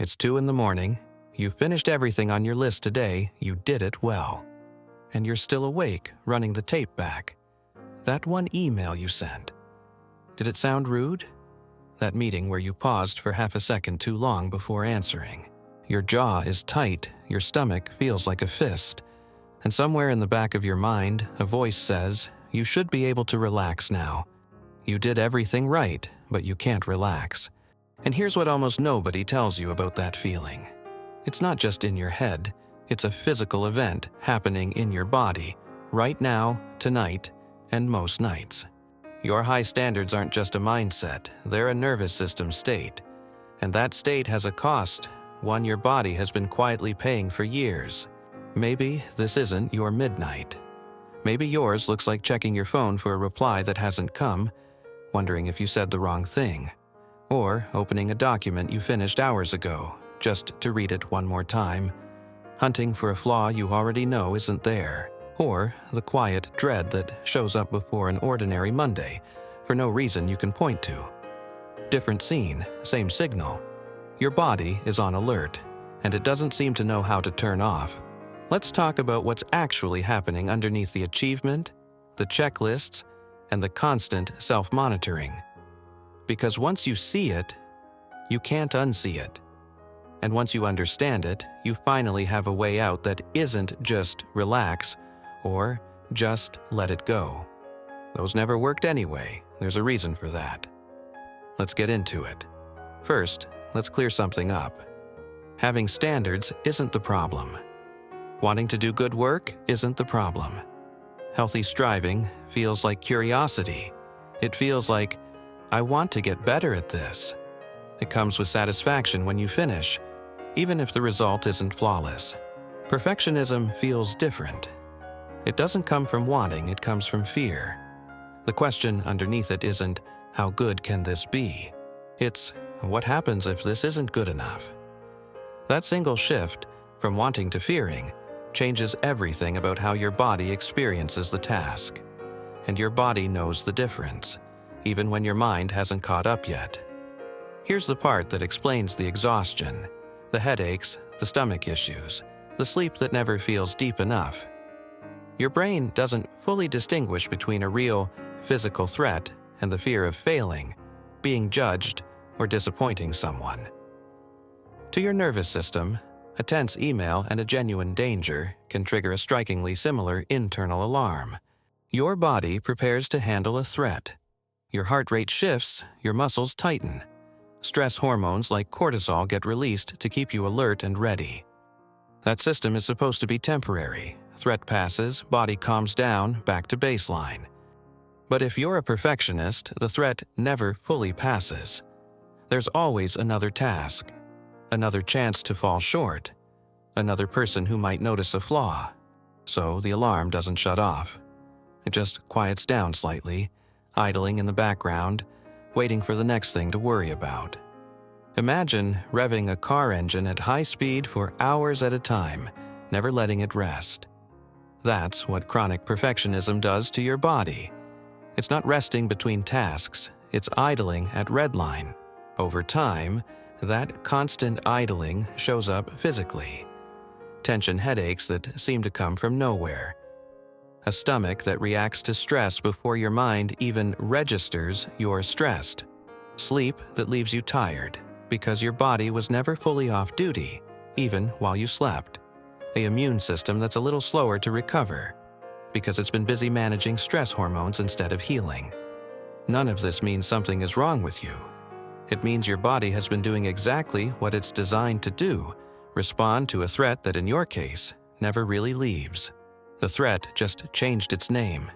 It's 2 in the morning. You've finished everything on your list today. You did it well. And you're still awake, running the tape back. That one email you sent. Did it sound rude? That meeting where you paused for half a second too long before answering. Your jaw is tight, your stomach feels like a fist. And somewhere in the back of your mind, a voice says, you should be able to relax now. You did everything right, but you can't relax. And here's what almost nobody tells you about that feeling. It's not just in your head, it's a physical event happening in your body, right now, tonight, and most nights. Your high standards aren't just a mindset, they're a nervous system state. And that state has a cost, one your body has been quietly paying for years. Maybe this isn't your midnight. Maybe yours looks like checking your phone for a reply that hasn't come, wondering if you said the wrong thing. Or opening a document you finished hours ago, just to read it one more time. Hunting for a flaw you already know isn't there. Or the quiet dread that shows up before an ordinary Monday, for no reason you can point to. Different scene, same signal. Your body is on alert, and it doesn't seem to know how to turn off. Let's talk about what's actually happening underneath the achievement, the checklists, and the constant self-monitoring. Because once you see it, you can't unsee it. And once you understand it, you finally have a way out that isn't just relax or just let it go. Those never worked anyway. There's a reason for that. Let's get into it. First, let's clear something up. Having standards isn't the problem. Wanting to do good work isn't the problem. Healthy striving feels like curiosity. It feels like, I want to get better at this. It comes with satisfaction when you finish, even if the result isn't flawless. Perfectionism feels different. It doesn't come from wanting, it comes from fear. The question underneath it isn't, how good can this be? It's, what happens if this isn't good enough? That single shift, from wanting to fearing, changes everything about how your body experiences the task. And your body knows the difference, even when your mind hasn't caught up yet. Here's the part that explains the exhaustion, the headaches, the stomach issues, the sleep that never feels deep enough. Your brain doesn't fully distinguish between a real, physical threat and the fear of failing, being judged, or disappointing someone. To your nervous system, a tense email and a genuine danger can trigger a strikingly similar internal alarm. Your body prepares to handle a threat. Your heart rate shifts, your muscles tighten. Stress hormones like cortisol get released to keep you alert and ready. That system is supposed to be temporary. Threat passes, body calms down, back to baseline. But if you're a perfectionist, the threat never fully passes. There's always another task, another chance to fall short, another person who might notice a flaw. So the alarm doesn't shut off. It just quiets down slightly, idling in the background, waiting for the next thing to worry about. Imagine revving a car engine at high speed for hours at a time, never letting it rest. That's what chronic perfectionism does to your body. It's not resting between tasks, it's idling at redline. Over time, that constant idling shows up physically. Tension headaches that seem to come from nowhere. A stomach that reacts to stress before your mind even registers you're stressed. Sleep that leaves you tired because your body was never fully off duty, even while you slept. An immune system that's a little slower to recover because it's been busy managing stress hormones instead of healing. None of this means something is wrong with you. It means your body has been doing exactly what it's designed to do, respond to a threat that in your case never really leaves. The threat just changed its name.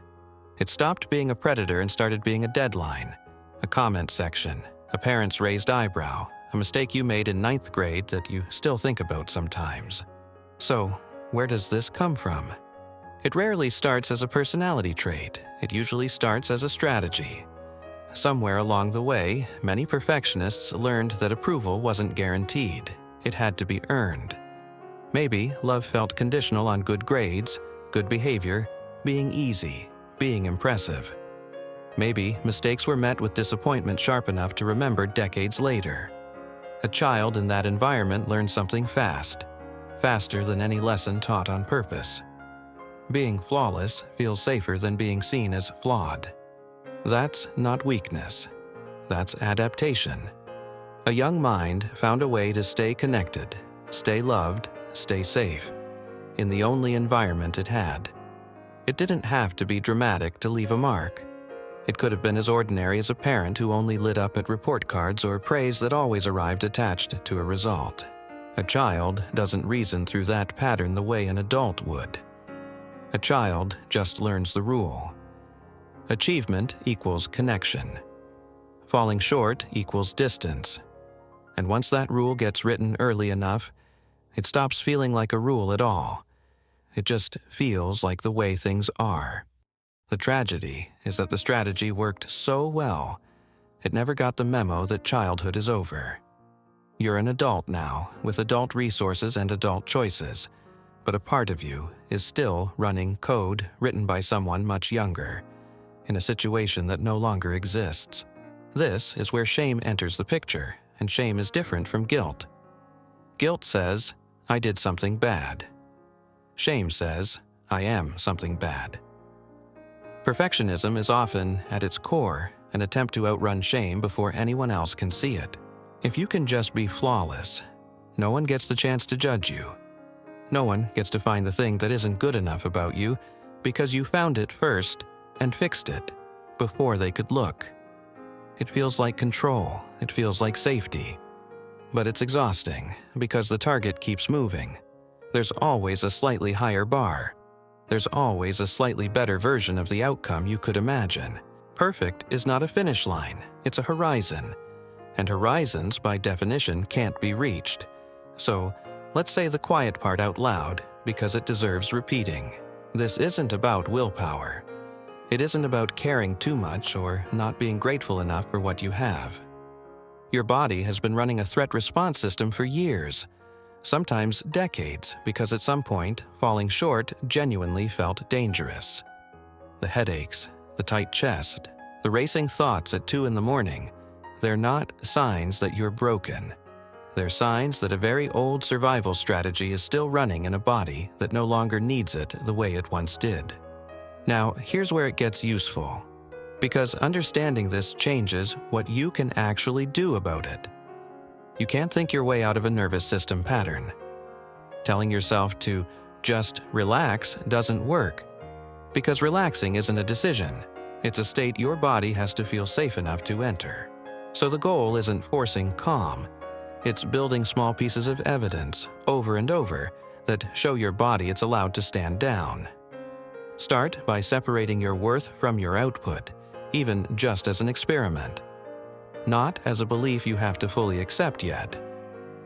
It stopped being a predator and started being a deadline, a comment section, a parent's raised eyebrow, a mistake you made in 9th grade that you still think about sometimes. So, where does this come from? It rarely starts as a personality trait. It usually starts as a strategy. Somewhere along the way, many perfectionists learned that approval wasn't guaranteed. It had to be earned. Maybe love felt conditional on good grades, good behavior, being easy, being impressive. Maybe mistakes were met with disappointment sharp enough to remember decades later. A child in that environment learns something fast, faster than any lesson taught on purpose. Being flawless feels safer than being seen as flawed. That's not weakness. That's adaptation. A young mind found a way to stay connected, stay loved, stay safe, in the only environment it had. It didn't have to be dramatic to leave a mark. It could have been as ordinary as a parent who only lit up at report cards or praise that always arrived attached to a result. A child doesn't reason through that pattern the way an adult would. A child just learns the rule. Achievement equals connection. Falling short equals distance. And once that rule gets written early enough, it stops feeling like a rule at all. It just feels like the way things are. The tragedy is that the strategy worked so well, it never got the memo that childhood is over. You're an adult now, with adult resources and adult choices, but a part of you is still running code written by someone much younger, in a situation that no longer exists. This is where shame enters the picture, and shame is different from guilt. Guilt says, I did something bad. Shame says, I am something bad. Perfectionism is often, at its core, an attempt to outrun shame before anyone else can see it. If you can just be flawless, no one gets the chance to judge you. No one gets to find the thing that isn't good enough about you because you found it first and fixed it before they could look. It feels like control. It feels like safety. But it's exhausting because the target keeps moving. There's always a slightly higher bar. There's always a slightly better version of the outcome you could imagine. Perfect is not a finish line, it's a horizon. And horizons, by definition, can't be reached. So, let's say the quiet part out loud because it deserves repeating. This isn't about willpower. It isn't about caring too much or not being grateful enough for what you have. Your body has been running a threat response system for years, sometimes decades, because at some point, falling short genuinely felt dangerous. The headaches, the tight chest, the racing thoughts at 2 a.m, they're not signs that you're broken. They're signs that a very old survival strategy is still running in a body that no longer needs it the way it once did. Now, here's where it gets useful, because understanding this changes what you can actually do about it. You can't think your way out of a nervous system pattern. Telling yourself to just relax doesn't work, because relaxing isn't a decision. It's a state your body has to feel safe enough to enter. So the goal isn't forcing calm. It's building small pieces of evidence, over and over, that show your body it's allowed to stand down. Start by separating your worth from your output, even just as an experiment. Not as a belief you have to fully accept yet,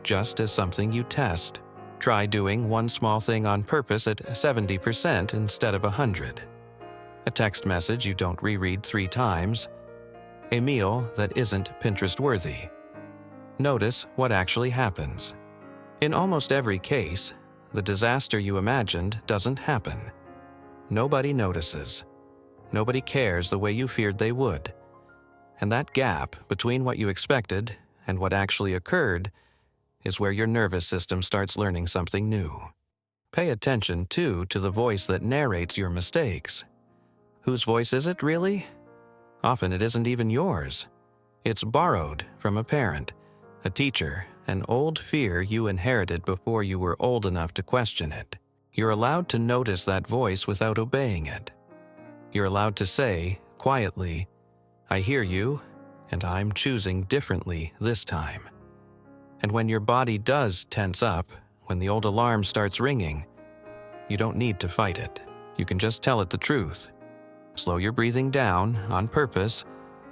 just as something you test. Try doing one small thing on purpose at 70% instead of 100. A text message you don't reread 3 times. A meal that isn't Pinterest-worthy. Notice what actually happens. In almost every case, the disaster you imagined doesn't happen. Nobody notices. Nobody cares the way you feared they would. And that gap between what you expected and what actually occurred is where your nervous system starts learning something new. Pay attention, too, to the voice that narrates your mistakes. Whose voice is it, really? Often it isn't even yours. It's borrowed from a parent, a teacher, an old fear you inherited before you were old enough to question it. You're allowed to notice that voice without obeying it. You're allowed to say, quietly, I hear you, and I'm choosing differently this time. And when your body does tense up, when the old alarm starts ringing, you don't need to fight it. You can just tell it the truth. Slow your breathing down on purpose,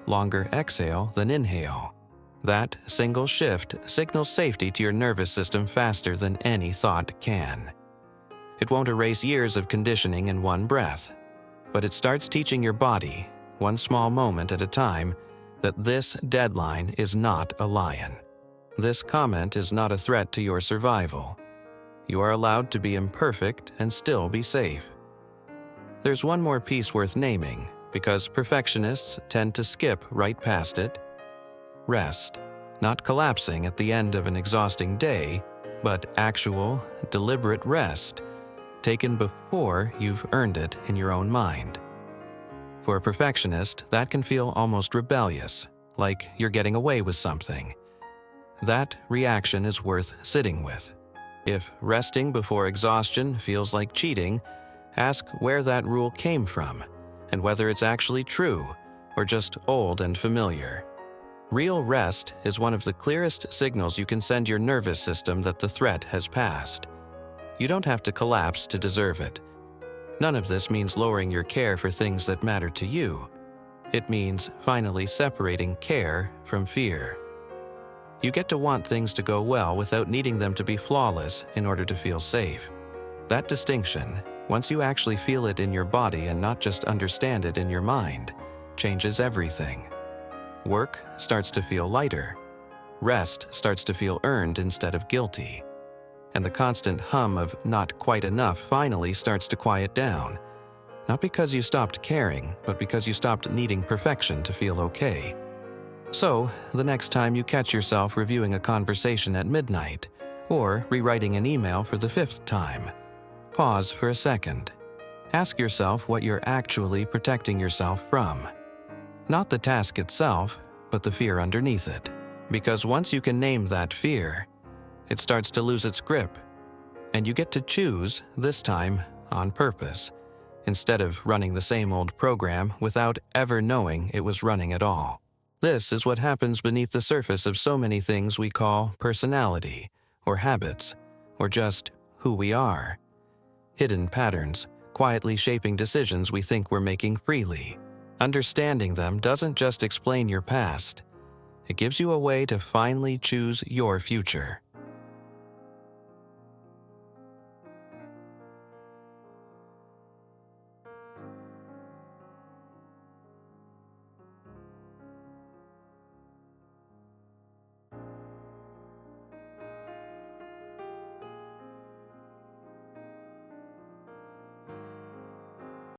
longer exhale than inhale. That single shift signals safety to your nervous system faster than any thought can. It won't erase years of conditioning in one breath, but it starts teaching your body, one small moment at a time, that this deadline is not a lion. This comment is not a threat to your survival. You are allowed to be imperfect and still be safe. There's one more piece worth naming, because perfectionists tend to skip right past it. Rest. Not collapsing at the end of an exhausting day, but actual, deliberate rest, taken before you've earned it in your own mind. For a perfectionist, that can feel almost rebellious, like you're getting away with something. That reaction is worth sitting with. If resting before exhaustion feels like cheating, ask where that rule came from and whether it's actually true or just old and familiar. Real rest is one of the clearest signals you can send your nervous system that the threat has passed. You don't have to collapse to deserve it. None of this means lowering your care for things that matter to you. It means finally separating care from fear. You get to want things to go well without needing them to be flawless in order to feel safe. That distinction, once you actually feel it in your body and not just understand it in your mind, changes everything. Work starts to feel lighter. Rest starts to feel earned instead of guilty. And the constant hum of not quite enough finally starts to quiet down. Not because you stopped caring, but because you stopped needing perfection to feel okay. So, the next time you catch yourself reviewing a conversation at midnight, or rewriting an email for the 5th time, pause for a second. Ask yourself what you're actually protecting yourself from. Not the task itself, but the fear underneath it. Because once you can name that fear, it starts to lose its grip, and you get to choose, this time, on purpose, instead of running the same old program without ever knowing it was running at all. This is what happens beneath the surface of so many things we call personality, or habits, or just who we are. Hidden patterns, quietly shaping decisions we think we're making freely. Understanding them doesn't just explain your past. It gives you a way to finally choose your future.